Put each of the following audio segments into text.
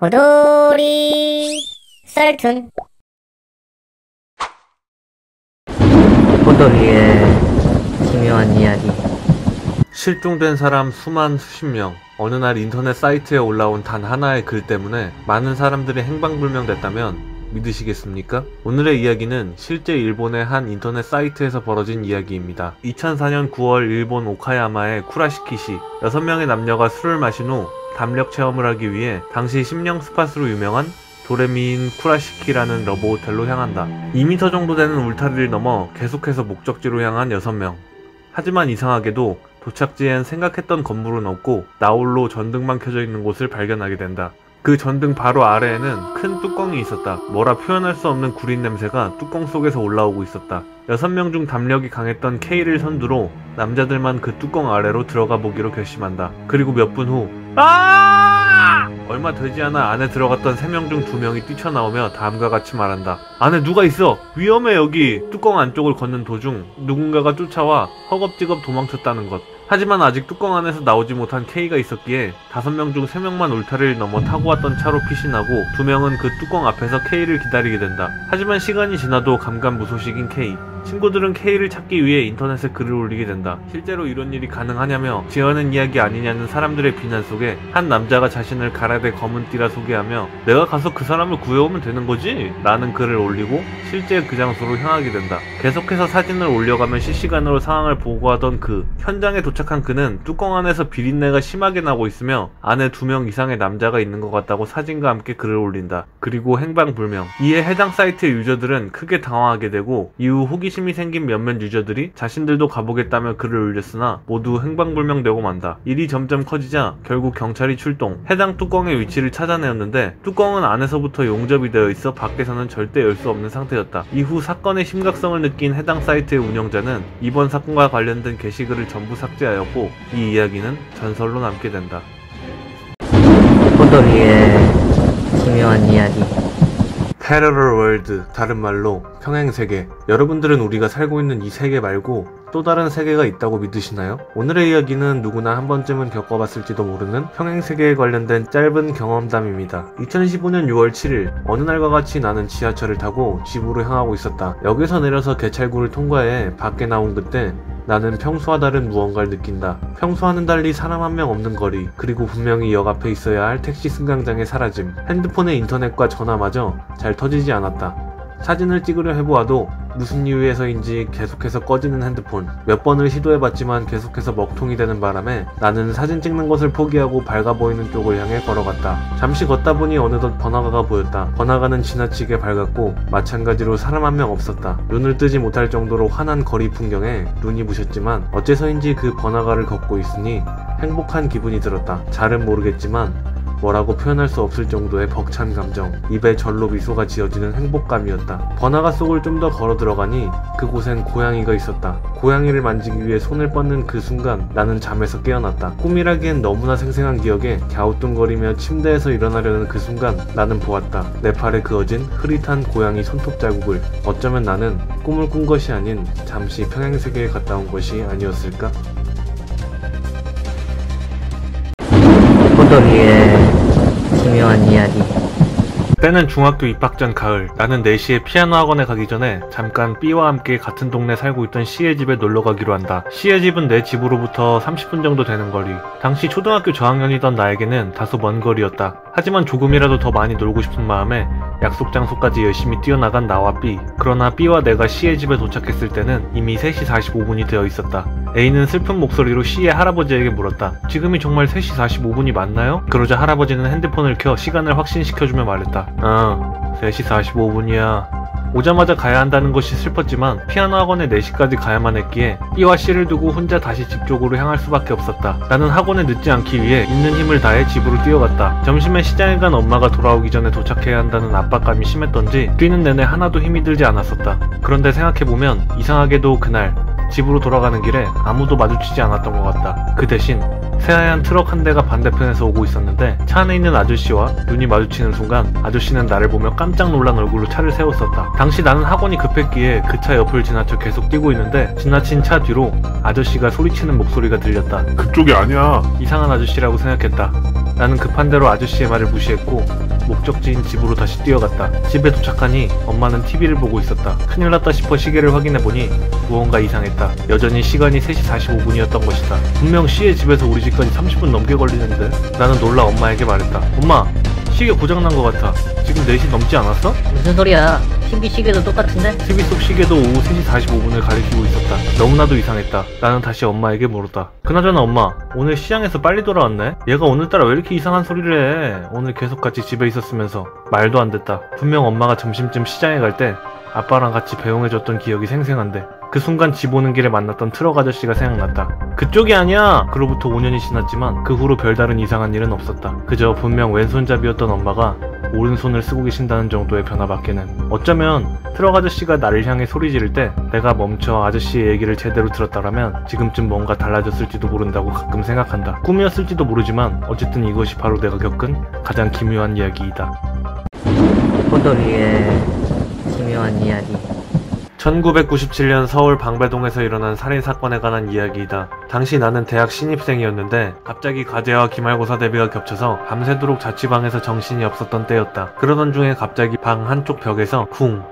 호돌이 썰툰. 호돌이의 기묘한 이야기. 실종된 사람 수만 수십 명. 어느 날 인터넷 사이트에 올라온 단 하나의 글 때문에 많은 사람들이 행방불명됐다면 믿으시겠습니까? 오늘의 이야기는 실제 일본의 한 인터넷 사이트에서 벌어진 이야기입니다. 2004년 9월 일본 오카야마의 쿠라시키시 6명의 남녀가 술을 마신 후 담력 체험을 하기 위해 당시 심령 스팟으로 유명한 도레미인 쿠라시키라는 러브 호텔로 향한다. 2m 정도 되는 울타리를 넘어 계속해서 목적지로 향한 6명. 하지만 이상하게도 도착지엔 생각했던 건물은 없고 나홀로 전등만 켜져 있는 곳을 발견하게 된다. 그 전등 바로 아래에는 큰 뚜껑이 있었다. 뭐라 표현할 수 없는 구린 냄새가 뚜껑 속에서 올라오고 있었다. 6명 중 담력이 강했던 K를 선두로 남자들만 그 뚜껑 아래로 들어가 보기로 결심한다. 그리고 몇 분 후 얼마 되지 않아 안에 들어갔던 3명 중 2명이 뛰쳐나오며 다음과 같이 말한다. 안에 누가 있어! 위험해 여기! 뚜껑 안쪽을 걷는 도중 누군가가 쫓아와 허겁지겁 도망쳤다는 것. 하지만 아직 뚜껑 안에서 나오지 못한 K가 있었기에 5명 중 3명만 울타리를 넘어 타고 왔던 차로 피신하고 2명은 그 뚜껑 앞에서 K를 기다리게 된다. 하지만 시간이 지나도 감감무소식인 K. 친구들은 K를 찾기 위해 인터넷에 글을 올리게 된다. 실제로 이런 일이 가능하냐며 지어낸 이야기 아니냐는 사람들의 비난 속에 한 남자가 자신을 가라데 검은 띠라 소개하며 내가 가서 그 사람을 구해오면 되는 거지? 라는 글을 올리고 실제 그 장소로 향하게 된다. 계속해서 사진을 올려가며 실시간으로 상황을 보고하던 현장에 도착한 그는 뚜껑 안에서 비린내가 심하게 나고 있으며 안에 2명 이상의 남자가 있는 것 같다고 사진과 함께 글을 올린다. 그리고 행방불명. 이에 해당 사이트의 유저들은 크게 당황하게 되고 이후 호기심이 생긴 몇몇 유저들이 자신들도 가보겠다며 글을 올렸으나 모두 행방불명되고 만다. 일이 점점 커지자 결국 경찰이 출동, 해당 뚜껑의 위치를 찾아내었는데 뚜껑은 안에서부터 용접이 되어 있어 밖에서는 절대 열 수 없는 상태였다. 이후 사건의 심각성을 느낀 해당 사이트의 운영자는 이번 사건과 관련된 게시글을 전부 삭제하였고 이 이야기는 전설로 남게 된다. 호돌이의 기묘한 이야기. 패러럴 월드, 다른 말로 평행세계. 여러분들은 우리가 살고 있는 이 세계 말고 또 다른 세계가 있다고 믿으시나요? 오늘의 이야기는 누구나 한 번쯤은 겪어봤을지도 모르는 평행세계에 관련된 짧은 경험담입니다. 2015년 6월 7일 어느 날과 같이 나는 지하철을 타고 집으로 향하고 있었다. 역에서 내려서 개찰구를 통과해 밖에 나온 그때 나는 평소와 다른 무언가를 느낀다. 평소와는 달리 사람 한 명 없는 거리, 그리고 분명히 역 앞에 있어야 할 택시 승강장의 사라짐. 핸드폰의 인터넷과 전화마저 잘 터지지 않았다. 사진을 찍으려 해보아도 무슨 이유에서인지 계속해서 꺼지는 핸드폰. 몇 번을 시도해봤지만 계속해서 먹통이 되는 바람에 나는 사진 찍는 것을 포기하고 밝아 보이는 쪽을 향해 걸어갔다. 잠시 걷다 보니 어느덧 번화가가 보였다. 번화가는 지나치게 밝았고 마찬가지로 사람 한 명 없었다. 눈을 뜨지 못할 정도로 환한 거리 풍경에 눈이 부셨지만 어째서인지 그 번화가를 걷고 있으니 행복한 기분이 들었다. 잘은 모르겠지만 뭐라고 표현할 수 없을 정도의 벅찬 감정, 입에 절로 미소가 지어지는 행복감이었다. 번화가 속을 좀 더 걸어 들어가니 그곳엔 고양이가 있었다. 고양이를 만지기 위해 손을 뻗는 그 순간 나는 잠에서 깨어났다. 꿈이라기엔 너무나 생생한 기억에 갸우뚱거리며 침대에서 일어나려는 그 순간 나는 보았다. 내 팔에 그어진 흐릿한 고양이 손톱 자국을. 어쩌면 나는 꿈을 꾼 것이 아닌 잠시 평행세계에 갔다 온 것이 아니었을까? 호돌이의 기묘한 이야기. 때는 중학교 입학 전 가을. 나는 4시에 피아노 학원에 가기 전에 잠깐 B와 함께 같은 동네 살고 있던 C의 집에 놀러 가기로 한다. C의 집은 내 집으로부터 30분 정도 되는 거리. 당시 초등학교 저학년이던 나에게는 다소 먼 거리였다. 하지만 조금이라도 더 많이 놀고 싶은 마음에 약속 장소까지 열심히 뛰어나간 나와 B. 그러나 B와 내가 C의 집에 도착했을 때는 이미 3시 45분이 되어 있었다. A는 슬픈 목소리로 C의 할아버지에게 물었다. 지금이 정말 3시 45분이 맞나요? 그러자 할아버지는 핸드폰을 켜 시간을 확신시켜주며 말했다. 3시 45분이야. 오자마자 가야 한다는 것이 슬펐지만 피아노 학원에 4시까지 가야만 했기에 B와 C를 두고 혼자 다시 집 쪽으로 향할 수밖에 없었다. 나는 학원에 늦지 않기 위해 있는 힘을 다해 집으로 뛰어갔다. 점심에 시장에 간 엄마가 돌아오기 전에 도착해야 한다는 압박감이 심했던지 뛰는 내내 하나도 힘이 들지 않았었다. 그런데 생각해보면 이상하게도 그날 집으로 돌아가는 길에 아무도 마주치지 않았던 것 같다. 그 대신 새하얀 트럭 한 대가 반대편에서 오고 있었는데 차 안에 있는 아저씨와 눈이 마주치는 순간 아저씨는 나를 보며 깜짝 놀란 얼굴로 차를 세웠었다. 당시 나는 학원이 급했기에 그 차 옆을 지나쳐 계속 뛰고 있는데 지나친 차 뒤로 아저씨가 소리치는 목소리가 들렸다. 그쪽이 아니야. 이상한 아저씨라고 생각했다. 나는 급한 대로 아저씨의 말을 무시했고 목적지인 집으로 다시 뛰어갔다. 집에 도착하니 엄마는 TV를 보고 있었다. 큰일 났다 싶어 시계를 확인해보니 무언가 이상했다. 여전히 시간이 3시 45분이었던 것이다. 분명 씨의 집에서 우리 집까지 30분 넘게 걸리는데. 나는 놀라 엄마에게 말했다. 엄마, 시계 고장난 것 같아. 지금 4시 넘지 않았어? 무슨 소리야? TV 시계도 똑같은데? TV 속 시계도 오후 3시 45분을 가리키고 있었다. 너무나도 이상했다. 나는 다시 엄마에게 물었다. 그나저나 엄마, 오늘 시장에서 빨리 돌아왔네? 얘가 오늘따라 왜 이렇게 이상한 소리를 해? 오늘 계속 같이 집에 있었으면서. 말도 안 됐다. 분명 엄마가 점심쯤 시장에 갈 때 아빠랑 같이 배웅해줬던 기억이 생생한데 그 순간 집 오는 길에 만났던 트럭 아저씨가 생각났다. 그쪽이 아니야! 그로부터 5년이 지났지만 그 후로 별다른 이상한 일은 없었다. 그저 분명 왼손잡이였던 엄마가 오른손을 쓰고 계신다는 정도의 변화밖에는. 어쩌면 트럭 아저씨가 나를 향해 소리 지를 때 내가 멈춰 아저씨의 얘기를 제대로 들었다라면 지금쯤 뭔가 달라졌을지도 모른다고 가끔 생각한다. 꿈이었을지도 모르지만 어쨌든 이것이 바로 내가 겪은 가장 기묘한 이야기이다. 호돌이의 기묘한 이야기. 1997년 서울 방배동에서 일어난 살인사건에 관한 이야기이다. 당시 나는 대학 신입생이었는데 갑자기 과제와 기말고사 대비가 겹쳐서 밤새도록 자취방에서 정신이 없었던 때였다. 그러던 중에 갑자기 방 한쪽 벽에서 쿵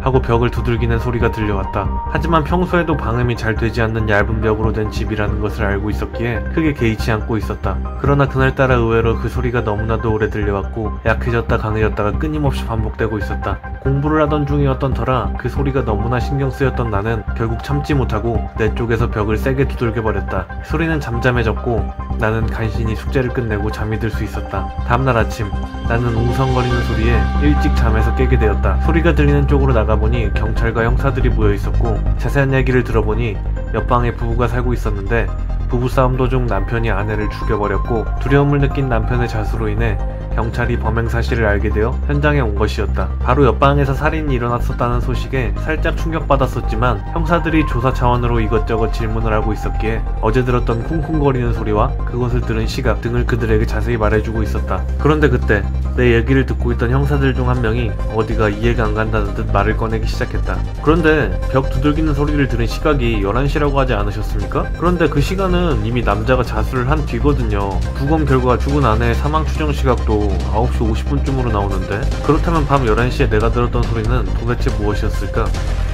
하고 벽을 두들기는 소리가 들려왔다. 하지만 평소에도 방음이 잘 되지 않는 얇은 벽으로 된 집이라는 것을 알고 있었기에 크게 개의치 않고 있었다. 그러나 그날따라 의외로 그 소리가 너무나도 오래 들려왔고 약해졌다 강해졌다가 끊임없이 반복되고 있었다. 공부를 하던 중이었던 터라 그 소리가 너무나 신경 쓰였던 나는 결국 참지 못하고 내 쪽에서 벽을 세게 두들겨버렸다. 소리는 잠잠해졌고 나는 간신히 숙제를 끝내고 잠이 들 수 있었다. 다음날 아침 나는 웅성거리는 소리에 일찍 잠에서 깨게 되었다. 소리가 들리는 쪽으로 나가보니 경찰과 형사들이 모여있었고 자세한 얘기를 들어보니 옆방에 부부가 살고 있었는데 부부싸움 도중 남편이 아내를 죽여버렸고 두려움을 느낀 남편의 자수로 인해 경찰이 범행 사실을 알게 되어 현장에 온 것이었다. 바로 옆방에서 살인이 일어났었다는 소식에 살짝 충격받았었지만 형사들이 조사 차원으로 이것저것 질문을 하고 있었기에 어제 들었던 쿵쿵거리는 소리와 그것을 들은 시각 등을 그들에게 자세히 말해주고 있었다. 그런데 그때 내 얘기를 듣고 있던 형사들 중 한 명이 어디가 이해가 안 간다는 듯 말을 꺼내기 시작했다. 그런데 벽 두들기는 소리를 들은 시각이 11시라고 하지 않으셨습니까? 그런데 그 시간은 이미 남자가 자수를 한 뒤거든요. 부검 결과 죽은 아내의 사망 추정 시각도 9시 50분쯤으로 나오는데 그렇다면 밤 11시에 내가 들었던 소리는 도대체 무엇이었을까?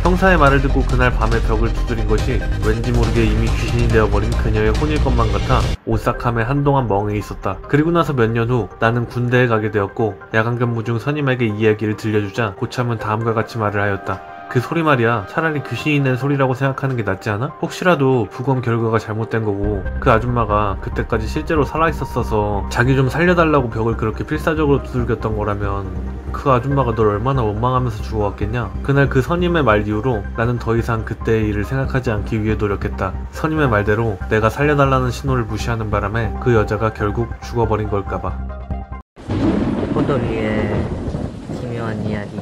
형사의 말을 듣고 그날 밤에 벽을 두드린 것이 왠지 모르게 이미 귀신이 되어버린 그녀의 혼일 것만 같아 오싹함에 한동안 멍해 있었다. 그리고 나서 몇 년 후 나는 군대에 가게 되었고 야간 근무 중 선임에게 이 이야기를 들려주자 고참은 다음과 같이 말을 하였다. 그 소리 말이야, 차라리 귀신이 낸 소리라고 생각하는 게 낫지 않아? 혹시라도 부검 결과가 잘못된 거고 그 아줌마가 그때까지 실제로 살아있었어서 자기 좀 살려달라고 벽을 그렇게 필사적으로 두들겼던 거라면 그 아줌마가 널 얼마나 원망하면서 죽어왔겠냐? 그날 그 선임의 말 이후로 나는 더 이상 그때의 일을 생각하지 않기 위해 노력했다. 선임의 말대로 내가 살려달라는 신호를 무시하는 바람에 그 여자가 결국 죽어버린 걸까봐. 호돌이의 기묘한 이야기.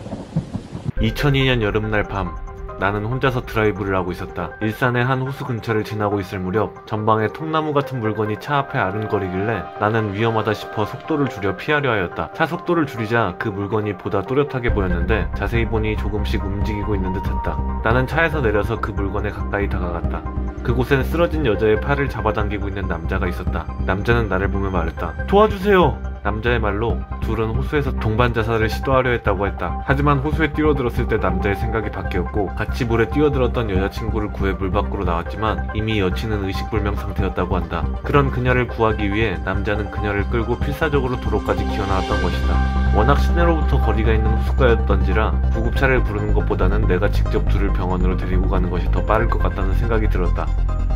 2002년 여름날 밤 나는 혼자서 드라이브를 하고 있었다. 일산의 한 호수 근처를 지나고 있을 무렵 전방에 통나무 같은 물건이 차 앞에 아른거리길래 나는 위험하다 싶어 속도를 줄여 피하려 하였다. 차 속도를 줄이자 그 물건이 보다 또렷하게 보였는데 자세히 보니 조금씩 움직이고 있는 듯했다. 나는 차에서 내려서 그 물건에 가까이 다가갔다. 그곳엔 쓰러진 여자의 팔을 잡아당기고 있는 남자가 있었다. 남자는 나를 보며 말했다. 도와주세요! 남자의 말로 둘은 호수에서 동반 자살을 시도하려 했다고 했다. 하지만 호수에 뛰어들었을 때 남자의 생각이 바뀌었고 같이 물에 뛰어들었던 여자친구를 구해 물 밖으로 나왔지만 이미 여친은 의식불명 상태였다고 한다. 그런 그녀를 구하기 위해 남자는 그녀를 끌고 필사적으로 도로까지 기어나왔던 것이다. 워낙 시내로부터 거리가 있는 호숫가였던지라 구급차를 부르는 것보다는 내가 직접 둘을 병원으로 데리고 가는 것이 더 빠를 것 같다는 생각이 들었다.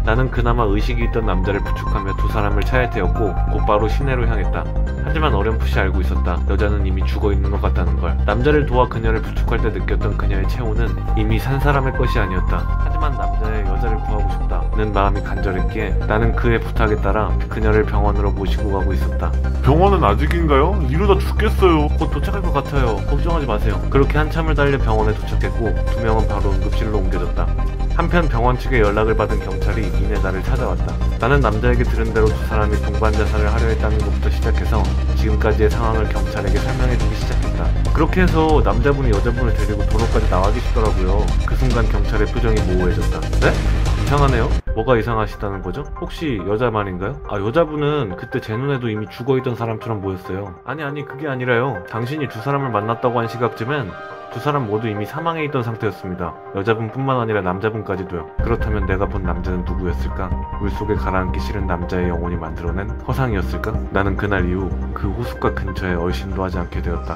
나는 그나마 의식이 있던 남자를 부축하며 두 사람을 차에 태웠고 곧바로 시내로 향했다. 하지만 어렴풋이 알고 있었다. 여자는 이미 죽어있는 것 같다는 걸. 남자를 도와 그녀를 부축할 때 느꼈던 그녀의 체온은 이미 산 사람의 것이 아니었다. 하지만 남자의 여자를 구하고 싶다는 마음이 간절했기에 나는 그의 부탁에 따라 그녀를 병원으로 모시고 가고 있었다. 병원은 아직인가요? 이러다 죽겠어요. 곧 도착할 것 같아요. 걱정하지 마세요. 그렇게 한참을 달려 병원에 도착했고 두 명은 바로 응급실로 옮겨졌다. 한편 병원 측에 연락을 받은 경찰이 이내 나를 찾아왔다. 나는 남자에게 들은 대로 두 사람이 동반 자살을 하려 했다는 것부터 시작해서 지금까지의 상황을 경찰에게 설명해주기 시작했다. 그렇게 해서 남자분이 여자분을 데리고 도로까지 나와 계시더라고요. 그 순간 경찰의 표정이 모호해졌다. 네? 이상하네요? 뭐가 이상하시다는 거죠? 혹시 여자 말인가요? 아, 여자분은 그때 제 눈에도 이미 죽어있던 사람처럼 보였어요. 아니 그게 아니라요. 당신이 두 사람을 만났다고 한 시각쯤엔 두 사람 모두 이미 사망해 있던 상태였습니다. 여자분뿐만 아니라 남자분까지도요. 그렇다면 내가 본 남자는 누구였을까? 물속에 가라앉기 싫은 남자의 영혼이 만들어낸 허상이었을까? 나는 그날 이후 그 호숫가 근처에 얼씬도 하지 않게 되었다.